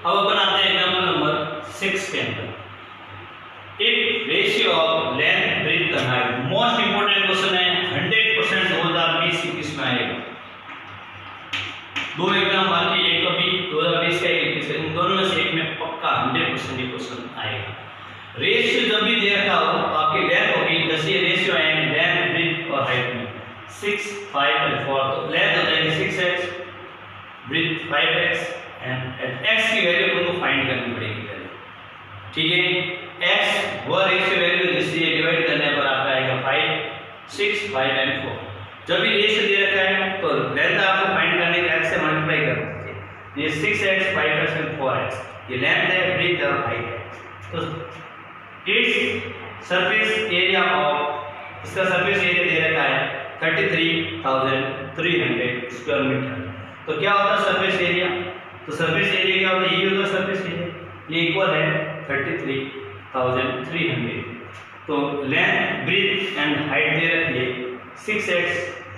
अब अपन आते हैं एग्जाम्पल नंबर 6 के अंदर। If ratio of length breadth and height, most important question है, 100% 2020-21 में आएगा। दो एग्जाम बाकी, एक अभी 2020 का, एक 21 का, इन दोनों में से एक में पक्का 100% ये क्वेश्चन आएगा। रेशियो जब भी दे रखा हो तो आपकी लेंथ होगी, जैसे रेशियो है लेंथ ब्रेथ और हाइट में 6, 5 और 4, तो लेंथ हो जाएगी 6x, breadth 5x and x की वैल्यू हमको फाइंड करनी पड़ेगी पहले, ठीक है। x वो रेशियो वैल्यू जिससे डिवाइड करने पर आपका आएगा 5, 6, 5 एंड 4। जब भी रेशियो दे रखा है तो लेंथ आपको फाइंड करने के x से मल्टीप्लाई कर दीजिए। ये 6x, 5x एंड 4x ये लेंथ है, ब्रेथ और हाइट है। तो इट्स सरफेस एरिया ऑफ, इसका सरफेस एरिया दे रखा है 33,300 स्क्वायर मीटर। तो क्या होता है सरफेस एरिया? तो सरफेस एरिया क्या होता है? ये होता है सरफेस एरिया, ये इक्वल है 33,300। तो लेंथ ब्रेथ एंड हाइट दे रखी है 6x,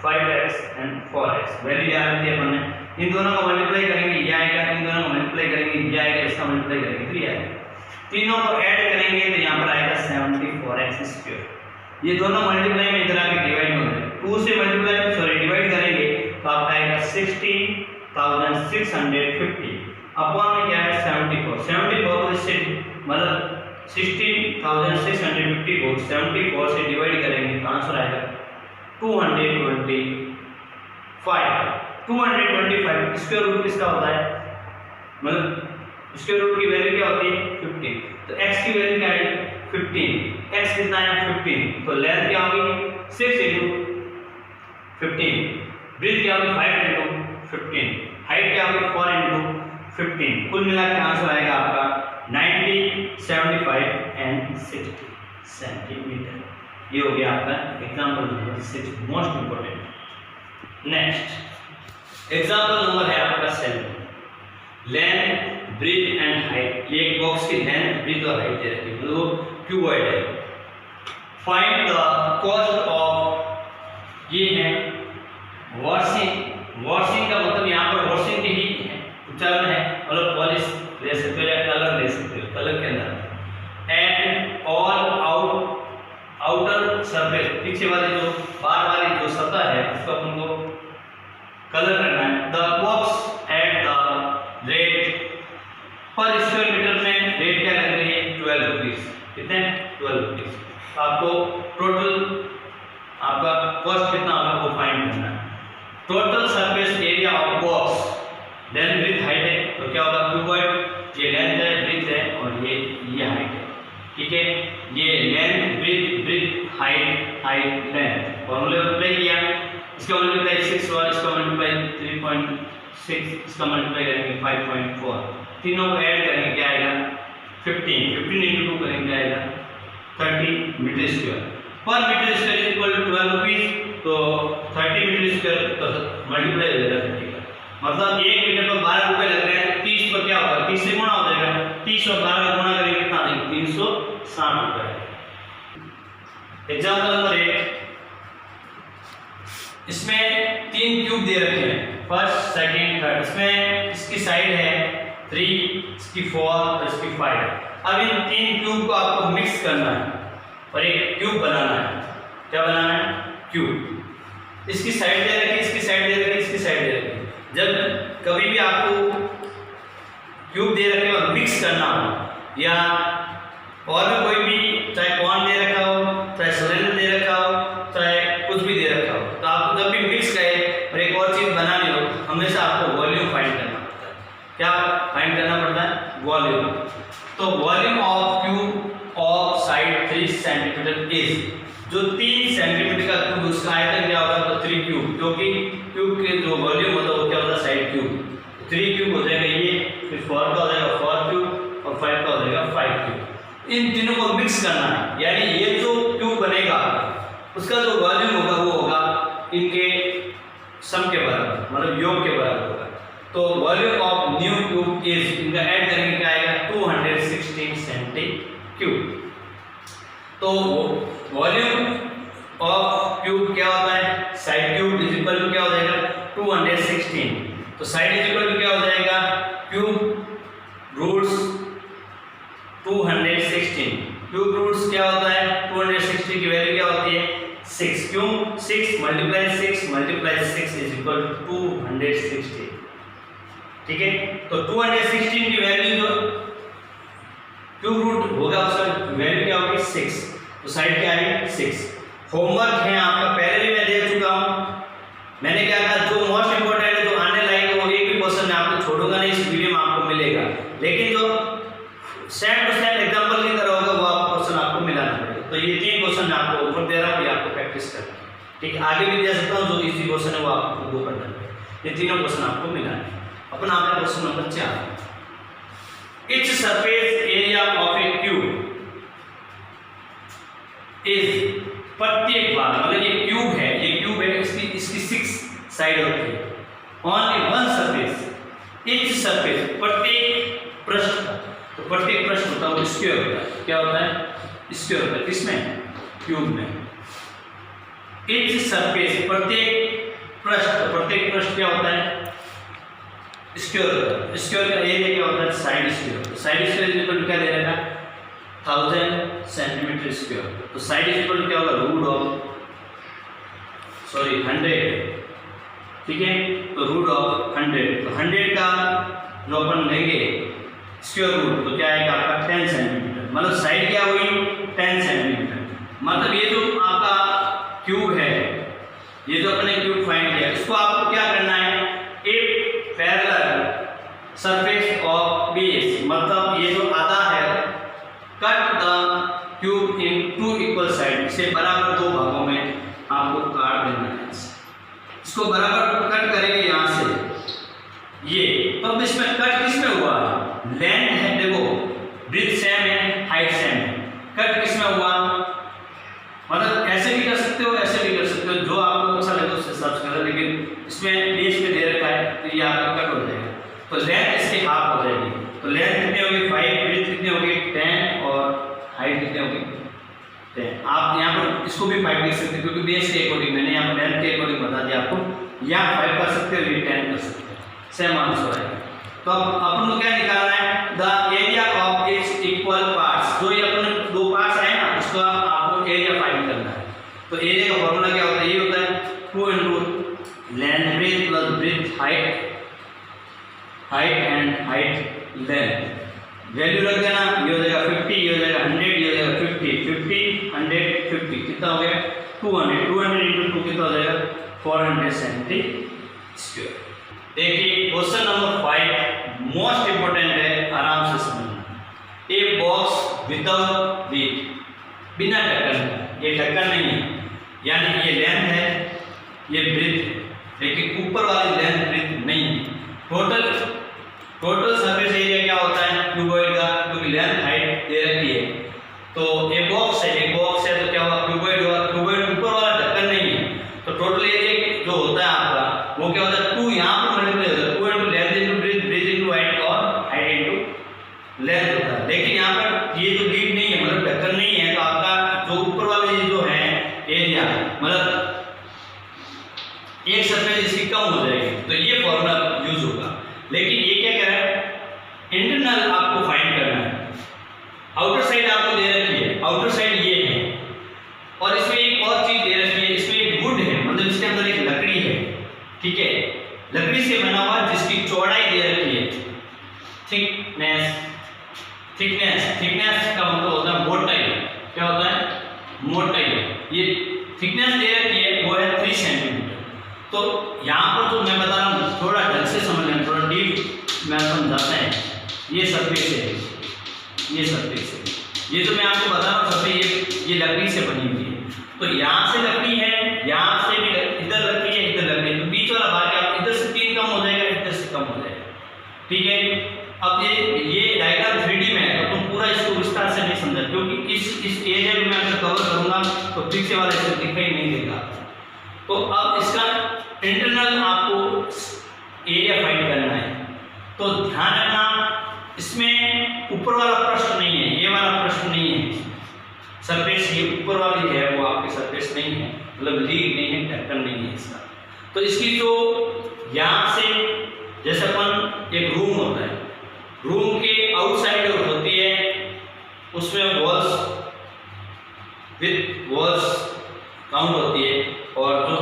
5x and 4x। Value याद रखी है अपन ने, इन दोनों को मल्टीप्लाई करेंगे ये आएगा, इन दोनों को मल्टीप्लाई करेंगे ये आएगा, इसका मल्टीप्लाई करेंगे तो ये आएगा। तीनों को ऐड करेंगे तो यहाँ पर आएगा 74x स्क्वायर। ये दोनों मल्टीप्लाई में इधर आके डिवाइड हो जाएगा, 2 से मल्टीप्लाई सॉरी डिवाइड करेंगे तो आपका आएगा 16,650 अपॉन में क्या है 74 को इससे मतलब 16,650 को 74 से डिवाइड करेंगे तो आंसर आएगा 225। 225 स्क्वायर रूट किसका होता है? मतलब स्क्वायर रूट की वैल्यू क्या होती है? 15। तो x की वैल्यू क्या है? 15। x कितना है? 15। तो लेंथ क्या होगी? 6 × 15। ब्रेथ क्या होगी? 5 × 15। हाइट क्या होगी? 4 × 15। कुल मिला के आंसर आएगा आपका 90, 75 एंड 60 सेंटीमीटर। ये हो गया आपका example number 6, most important. Next example number है आपका 7। लेंथ ब्रेथ एंड हाइट, ये एक बॉक्स की लेंथ ब्रेथ और हाइट दे रखी है, मतलब वो क्यूबॉइड है। फाइंड द कॉस्ट ऑफ, ये है वॉशिंग। वॉशिंग का मतलब यहाँ पर वॉशिंग की ही उच्चारण है, मतलब पॉलिश ले सकते हो या कलर ले सकते हो, कलर के अंदर। एट ऑल आउटर सरफेस, पीछे वाली जो बाहर वाली जो सतह है उसको अपन को कलर करना है। The cost at the rate पर स्क्वायर मीटर में रेट क्या लग रही है? 12 रुपीज। कितने? 12 रुपीज। तो आपको टोटल आपका कॉस्ट कितना होगा वो फाइंड करना है। Total surface area of box, length breadth height है, तो क्या होगा? क्यूबॉइड, ये लेंथ है, ब्रेथ है और ये हाइट है, ठीक है। ये लेंथ ब्रेथ हाइट लेंथ फॉर्मूले में अप्लाई किया, इसका मल्टीप्लाई 6 हुआ, इसका मल्टीप्लाई 3.6, इसका मल्टीप्लाई करेंगे 5.4, तीनों को ऐड करेंगे क्या आएगा? 15 × 2 करेंगे क्या आएगा? 30 मीटर स्क्वायर। पर metre square equal to 12 rupees. तो 30 मीटर स्क्वायर तो मल्टीप्लाई हो जाएगा 30 का, मतलब 1 मीटर पर 12 रुपए लग रहे हैं। 30 पर क्या होगा? 30 से गुणा हो जाएगा, 30 और 12 का गुणा करेंगे कितना देंगे? 360 रुपए। एग्जाम्पल नंबर 8, इसमें 3 क्यूब दे रखे हैं, फर्स्ट सेकंड थर्ड। इसमें इसकी साइड है 3, इसकी 4 और इसकी 5। अब इन 3 क्यूब को आपको मिक्स करना है और एक क्यूब बनाना है। क्या बनाना है? क्यूब। इसकी साइड दे रखी, इसकी साइड दे रखी, इसकी साइड दे रखी। जब कभी भी आपको क्यूब दे रखे और मिक्स करना हो या और भी कोई भी, चाहे कौन दे रखा हो, चाहे सिलेंडर दे रखा हो, चाहे कुछ भी दे रखा हो, तो आपको जब भी मिक्स करें और एक और चीज बनानी हो, हमेशा आपको वॉल्यूम फाइंड करना पड़ता है। क्या फाइंड करना पड़ता है? वॉल्यूम। तो volume of cube of side 3 centimetre is, जो 3 सेंटीमीटर का क्यूब उसका आयतन क्या होगा? तो 3 क्यूब, क्योंकि क्यूब के जो वॉल्यूम होता है वो क्या होता है? Side cube. 3 क्यूब हो जाएगा ये, फिर 4 का हो जाएगा 4 क्यूब और 5 का हो जाएगा 5 क्यूब। इन तीनों को मिक्स करना है, यानी ये जो क्यूब बनेगा उसका जो वॉल्यूम होगा वो होगा इनके सम के बराबर, मतलब योग के बराबर होगा। तो volume of new cube is, इनका ऐड करेंगे क्या आएगा? 216 सेंटी क्यूब। तो वॉल्यूम ऑफ क्यूब क्या होता है? Side cube is equal to क्या हो जाएगा? 216। तो साइड इज इक्वल टू क्या हो जाएगा? Cube roots 216। क्यूब रूट्स क्या होता है? 216 की वैल्यू क्या होती है? 6। क्यों? 6 मल्टीप्लाई 6 इज इक्वल टू 260। ठीक है, तो 216 की वैल्यू जो क्यूब रूट होगा उसका वैल्यू क्या होगी? 6। तो साइड क्या आएगी? 6। होमवर्क है आपका, पहले भी मैं दे चुका हूं। मैंने क्या कहा, जो मोस्ट इंपोर्टेंट है, जो आने लायक है, वो एक भी क्वेश्चन मैं आपको छोड़ूंगा नहीं, इस वीडियो में आपको मिलेगा। लेकिन जो सेम टू सेम एग्जांपल की तरह होगा वो आपको क्वेश्चन आपको मिलाना पड़ेगा। तो ये 3 क्वेश्चन मैं आपको ऊपर दे रहा हूँ, ये आपको प्रैक्टिस करना है। ठीक है, आगे भी दे सकता हूँ, जो इजी क्वेश्चन है वो आपको वो करना है। ये तीनों क्वेश्चन आपको मिलाना है। अपना आपका question number 4, etch surface area of A cube is, प्रत्येक बार, मतलब ये क्यूब है, इसकी 6 साइड होती है। Only one surface, etch surface, प्रत्येक पृष्ठ, तो प्रत्येक पृष्ठ होता है स्क्वायर होता है। क्या होता है? स्क्वायर होता है। किसमें? क्यूब में। इच सरफेस, प्रत्येक पृष्ठ क्या होता है? स्क्वायर होता है। स्क्वायर का एरिया क्या होता है? Side square. तो साइड स्क्वायर इक्वल क्या दे रहा है? 1000 सेंटीमीटर स्क्वायर। तो साइड इक्वल क्या होगा? Root of 100। ठीक है, तो रूट ऑफ 100, तो 100 का जो अपन लेंगे स्क्वायर रूट, तो क्या आएगा आपका? 10 सेंटीमीटर। मतलब साइड क्या हुई? 10 सेंटीमीटर। मतलब ये जो आपका क्यूब है, ये जो अपने क्यूब फाइंड किया, इसको आपको क्या करना है? एक पैरेलल सरफेस ऑफ बेस, मतलब ये जो आधा है, cut the cube in 2 equal side, इसे बराबर 2 भागों में आपको काट देना है। इसको बराबर कट करेंगे यहाँ से ये, तो अब इसमें कट किसमें हुआ? लेंथ है, देखो ब्रेथ सेम है, हाइट सेम है, कट किसमें हुआ? मतलब ऐसे भी कर सकते हो, ऐसे भी कर सकते हो, जो आपको अच्छा लगे उस हिसाब से करो। लेकिन इसमें बेस पे दे रखा है, तो ये आपका कट हो जाएगा। तो लेंथ इसकी हाफ हो जाएगी। तो लेंथ कितनी होगी? 5, ब्रेथ कितनी होगी? 10, और हाइट कितनी होगी? 10। आप यहाँ पर इसको भी 5 लिख सकते हो, क्योंकि बेस के अकॉर्डिंग मैंने यहाँ पर लेंथ के अकॉर्डिंग बता दिया आपको। यहाँ 5 कर सकते हो, ये 10 कर सकते हो, सेम आंसर आएगा। तो अब अपन को क्या निकालना है? The area of its equal parts. जो ये अपने 2 पार्ट्स आए ना, उसका आपको एरिया फाइंड करना है। तो एरिया का फॉर्मूला क्या होता है? ये होता है 2 * length breadth plus breadth height and height length. Value रख देना, ये हो जाएगा 50, ये हो जाएगा 100, ये हो जाएगा 50, 100, 50, कितना हो गया? 200 × 2 कितना हो जाएगा? 400 सेंटीमीटर स्क्वायर। देखिए क्वेश्चन नंबर 5 मोस्ट इंपोर्टेंट है, आराम से समझना। ए बॉक्स विदाउट वेट, बिना ढक्कन, ये ढक्कन नहीं है, यानी ये लेंथ है, ये ब्रेथ है, लेकिन ऊपर वाली लेंथ ब्रेथ नहीं है। टोटल सरफेस एरिया क्या होता है क्यूबॉइड का? क्योंकि लेंथ हाइट दे रखी है, तो एक बॉक्स है तो क्या होगा? क्यूबॉइड होगा। क्यूबॉइड ऊपर वाला ढक्कन नहीं है, तो टोटल एरिया जो होता है आपका वो क्या होता है? 2 यहाँ पर मल्टीप्लाई होता है, 2 × लेंथ × ब्रेथ, ब्रेथ × हाइट, और हाइट × लेंथ होता है। लेकिन यहाँ पर ये जो लीड नहीं है, मतलब ढक्कन नहीं है, तो आपका जो ऊपर वाले जो है एरिया, मतलब एक सरफेस इसकी कम हो जाएगी, तो ये फॉर्मूला यूज होगा। लेकिन ये क्या कह रहा है? इंटरनल आपको फाइंड करना है। आउटर साइड आपको दे रखी है, आउटर साइड ये है, और इसमें एक और चीज दे रखी है, इसमें एक वुड है, मतलब इसके अंदर एक लकड़ी है। ठीक है, लकड़ी से बना हुआ जिसकी चौड़ाई दे रखी है, थिकनेस का मतलब होता है मोटाई। क्या होता है? मोटाई। ये थिकनेस दे रखी है, वो है 3 सेंटीमीटर। तो यहाँ पर जो मैं बता रहा हूँ, थोड़ा ढंग से समझ लें, थोड़ा डीप मैं समझाता है। ये सरफेस है, ये सरफेस है, ये जो मैं आपको बता रहा हूँ सरफेस, ये लकड़ी से बनी हुई है। तो यहाँ से लकड़ी है, यहाँ से भी इधर लकड़ी है, इधर लकड़ी है, तो बीच वाला भाग आप इधर से 3 कम हो जाएगा, इधर से कम हो जाएगा। ठीक है, अब ये डायग्राम 3D में है, तो तुम पूरा इसको विस्तार से नहीं समझा, क्योंकि इस एरिया में मैं अगर कवर करूंगा तो पीछे वाला इसको दिखाई नहीं देगा। तो अब इसका इंटरनल आपको एरिया फाइंड करना है। तो ध्यान रखना, इसमें ऊपर वाला प्रश्न नहीं है, ये वाला प्रश्न नहीं है, सरफेस ये ऊपर वाली है वो आपकी सरफेस नहीं है, मतलब लीड नहीं है, ढक्कन नहीं है इसका। तो इसकी जो यहाँ से, जैसे अपन एक रूम होता है, रूम के आउटसाइड होती है उसमें वॉल्स विथ वॉल्स काउंट होती है, और जो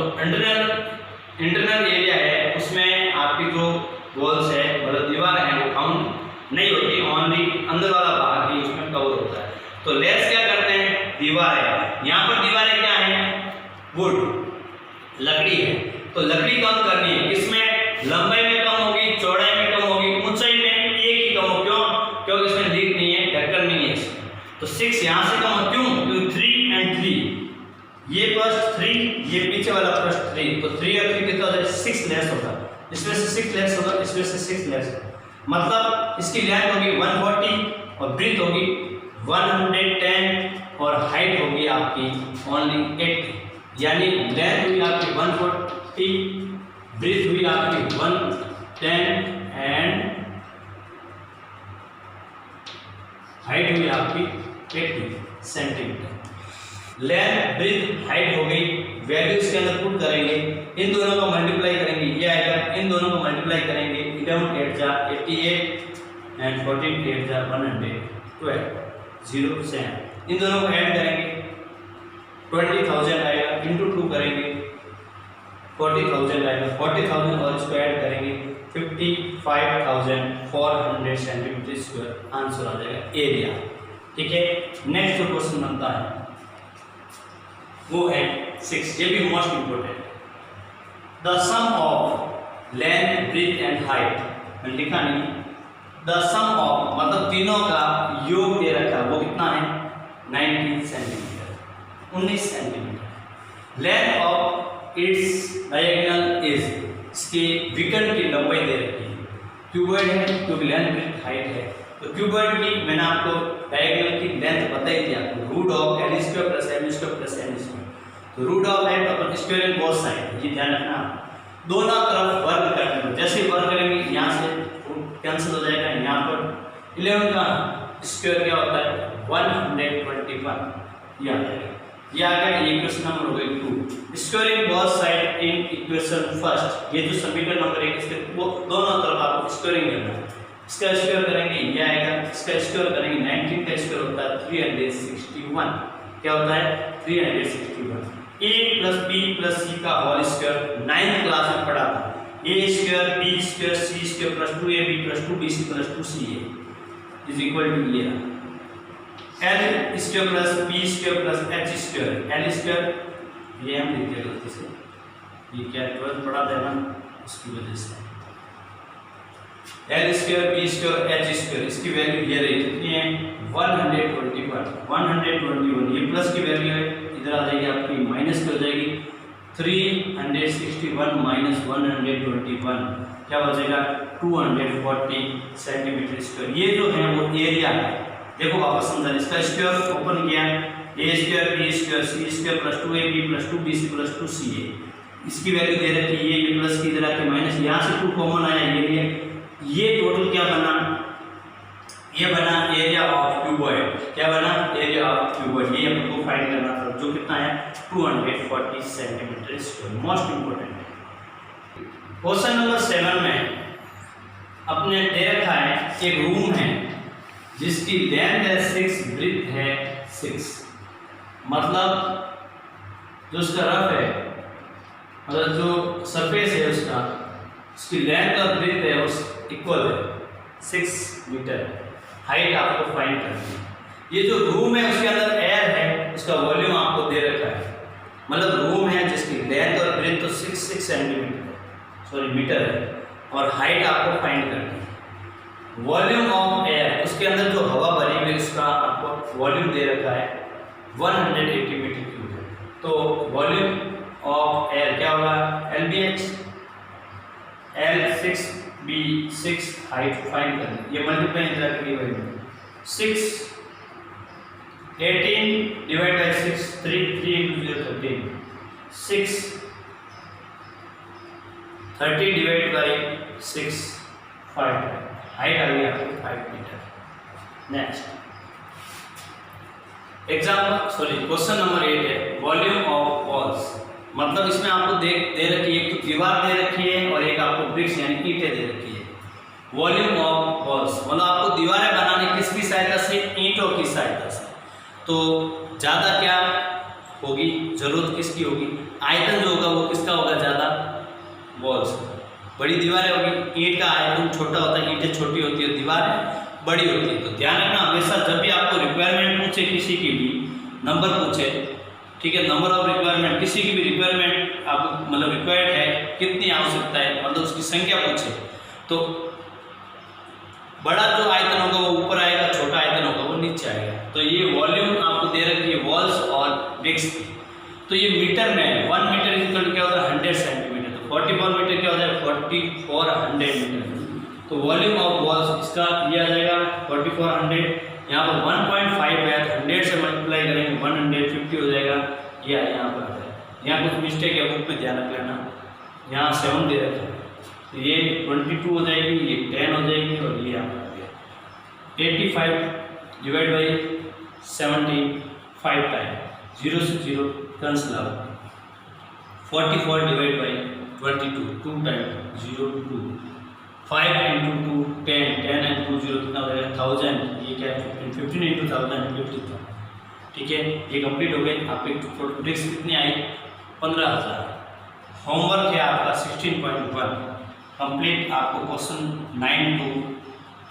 इंटरनल एरिया है उसमें आपकी जो वॉल्स है मतलब दीवार है वो काउंट नहीं होती, ओनली अंदर वाला भाग ही उसमें कवर होता है। तो लेट्स क्या करते हैं, दीवार है, यहाँ पर दीवारें क्या है, वुड लकड़ी है, तो लकड़ी कम करनी है, किसमें, लंबाई में कम होगी, चौड़ाई में कम होगी, ऊंचाई में एक ही कम हो, क्यों, क्योंकि इसमें लीक नहीं है, ढक्कन नहीं है इसमें, तो 6 यहाँ से कम, क्यों, क्योंकि 3 and 3 ये प्लस 3 ये पीछे वाला प्लस 3, तो 3 और 3 कितना होता है, 6 लेस होगा, इसमें से 6 लेस होगा, इसमें से 6 लेस होगा, मतलब इसकी लेंथ होगी 140 और ब्रीथ होगी 110 और हाइट होगी आपकी ओनली 80, यानी लेंथ हुई आपकी 140, ब्रीथ हुई आपकी 110 एंड हाइट हुई आपकी 80 सेंटीमीटर। लेंथ ब्रीथ हाइट हो गई, वैल्यू इसके अंदर पुट करेंगे, इन दोनों को मल्टीप्लाई करेंगे, ये आएगा, इन दोनों को मल्टीप्लाई करेंगे, 11 8 जा 88 एंड 14 8 जा 112 0 से इन दोनों को ऐड करेंगे 20,000 आएगा, इंटू 2 करेंगे 40,000 आएगा, 40,000 और इसको ऐड करेंगे 55,400 सेंटीमीटर स्क्वायर आंसर आ जाएगा एरिया। ठीक है, नेक्स्ट जो क्वेश्चन बनता है वो है 6, ये भी most important, the sum of length breadth and height, मैंने लिखा नहीं, द सम ऑफ मतलब तीनों का योग दे रखा है, वो कितना है 19 centimetre 19 centimetre. Length of its diagonal is, इसके विकर्ण की लंबाई दे रखी है, क्यूबॉइड है क्योंकि लेंथ ब्रीथ हाइट है, तो क्यूबॉइड की मैंने आपको डायगोनल की लेंथ बताई थी आपको, root of l square plus m square plus n square, तो रूट ऑफ है तो अपन स्क्वायर इन बोथ साइड, ये ध्यान रखना, दोनों तरफ वर्ग करना, जैसे वर्ग करेंगे यहाँ से कैंसिल हो जाएगा, यहाँ पर 11 का स्क्वायर क्या होता है 121, ये आ जाएगा, ये आ गया, ये इक्वेशन नंबर हो गई 2, square in both side in equation first, ये जो समीकरण नंबर 1 इसके वो दोनों तरफ आपको स्क्वायरिंग करना है, इसका स्क्वायर करेंगे ये आएगा, इसका स्क्वायर करेंगे 19 का स्क्वायर होता है 361, क्या होता है 361, a plus b plus c का होल स्क्वायर 9th क्लास में पढ़ा था, a square b square c square plus 2ab plus 2bc plus 2ca is equal to ये l square plus b square plus h square, l square ये हम लिख दिया गलती से, ये क्या 12th पढ़ा था ना उसकी वजह से, l square b square h square, इसकी वैल्यू ये रही कितनी है 121, ये प्लस की वैल्यू है, इधर आ जाएगी आपकी माइनस हो जाएगी 361 माइनस 121 क्या बचेगा 240 सेंटीमीटर स्क्वायर। ये जो है वो एरिया है, देखो वापस समझा, इसका स्क्वायर ओपन किया, a square b square c square plus 2ab plus 2bc plus 2ca, इसकी वैल्यू दे रखी है, ये प्लस की इधर आके माइनस, यहाँ से 2 कॉमन आया, ये टोटल क्या बना, ये बना एरिया ऑफ क्यूबॉइड, क्या बना एरिया ऑफ क्यूबॉइड, ये हमको फाइंड करना था, जो कितना है 240 सेंटीमीटर स्क्वायर, मोस्ट इंपोर्टेंट है। क्वेश्चन नंबर 7 में अपने दे रखा है एक रूम है जिसकी लेंथ है 6, ब्रीथ है 6, मतलब जो उसका रफ है मतलब जो सरफेस है उसका, उसकी लेंथ और ब्रीथ है उस इक्वल है 6 मीटर, हाइट आपको फाइंड करनी है। ये जो रूम है उसके अंदर एयर है, उसका वॉल्यूम आपको दे रखा है, मतलब रूम है जिसकी लेंथ और ब्रेथ तो 6 सेंटीमीटर सॉरी मीटर है, और हाइट आपको फाइंड करनी है। वॉल्यूम ऑफ एयर, उसके अंदर जो हवा भरी हुई उसका आपको वॉल्यूम दे रखा है 180 मीटर क्यूब है, तो वॉल्यूम ऑफ एयर क्या होगा LBH, L 6B6 height find करनी, ये मल्टीप्लाई इंटर करिए भाई 6 18 divide by 6 3 into 0 13 6 30 divide by 6 5 height आ गई आपकी 5 metre. Next example sorry question number 8 है वॉल्यूम ऑफ वॉल्स, मतलब इसमें आपको दे रखी है, एक तो दीवार दे रखी है और एक आपको ब्रिक्स यानी ईंटें दे रखी है। वॉल्यूम ऑफ वॉल्स, मतलब आपको दीवारें बनाने किसकी सहायता से, ईंटों की सहायता से। तो ज़्यादा क्या होगी, जरूरत किसकी होगी, आयतन जो होगा वो किसका होगा ज़्यादा, वॉल्स। बड़ी दीवारें होगी, ईंट का आयतन छोटा होता है, ईंटें छोटी होती है, दीवारें बड़ी होती है। तो ध्यान रखना हमेशा जब भी आपको रिक्वायरमेंट पूछे, किसी की भी नंबर पूछे, ठीक है, नंबर ऑफ रिक्वायरमेंट, किसी की भी रिक्वायरमेंट आप मतलब रिक्वायर्ड है, कितनी आवश्यकता है, मतलब उसकी संख्या पूछे, तो बड़ा जो आयतन होगा वो ऊपर आएगा, छोटा आयतन होगा वो नीचे आएगा। तो ये वॉल्यूम आपको दे रखी है वॉल्स और ब्रिक्स की। तो ये मीटर में है, 1 मीटर इक्वल क्या होता है 100 सेंटीमीटर, तो 44 मीटर क्या हो जाएगा 4400 मीटर। तो वॉल्यूम ऑफ वॉल्स इसका ये आ जाएगा 4400, यहाँ पर 1.5 है, 100 से मल्टीप्लाई करेंगे 150 हो जाएगा, ये यहाँ पर आ जाएगा। यहाँ कुछ मिस्टेक है, बुक में ध्यान रख लेना, यहाँ 7 दे रखा है, तो ये 22 हो जाएगी, ये 10 हो जाएगी, और ये यहाँ पर आ गया 85 डिवाइड बाई 17 5 टाइम, 0 से 0 cancel out, 44 divide by 22 2 time 0 2, 5 into 2 10, 10 and 2 0 कितना हो जाएगा 1000, ये क्या है 15 इंटू 1000 50,000, ठीक है। ये कंप्लीट हो गई। आपकी ब्रिक्स कितनी आई 15,000। होमवर्क है आपका 16.1 कंप्लीट। आपको क्वेश्चन 9 to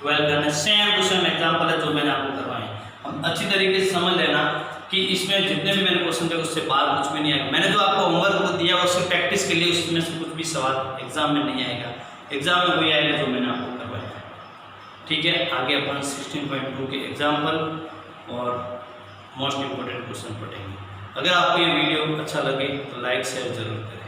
12 करना, सेम टू सेम एग्जाम्पल है जो मैंने आपको करवाए। अब अच्छी तरीके से समझ लेना कि इसमें जितने भी मैंने क्वेश्चन दिए उससे बाहर कुछ भी नहीं आएगा। मैंने जो आपको होमवर्क दिया वो सिर्फ प्रैक्टिस के लिए, उसमें से कुछ भी सवाल एग्जाम में नहीं आएगा, एग्जाम में वही आएगा जो मैंने आपको करवाया, ठीक है। आगे अपन 16.2 के एग्जाम्पल और मोस्ट इम्पोर्टेंट क्वेश्चन पढ़ेंगे। अगर आपको ये वीडियो अच्छा लगे तो लाइक शेयर जरूर करें।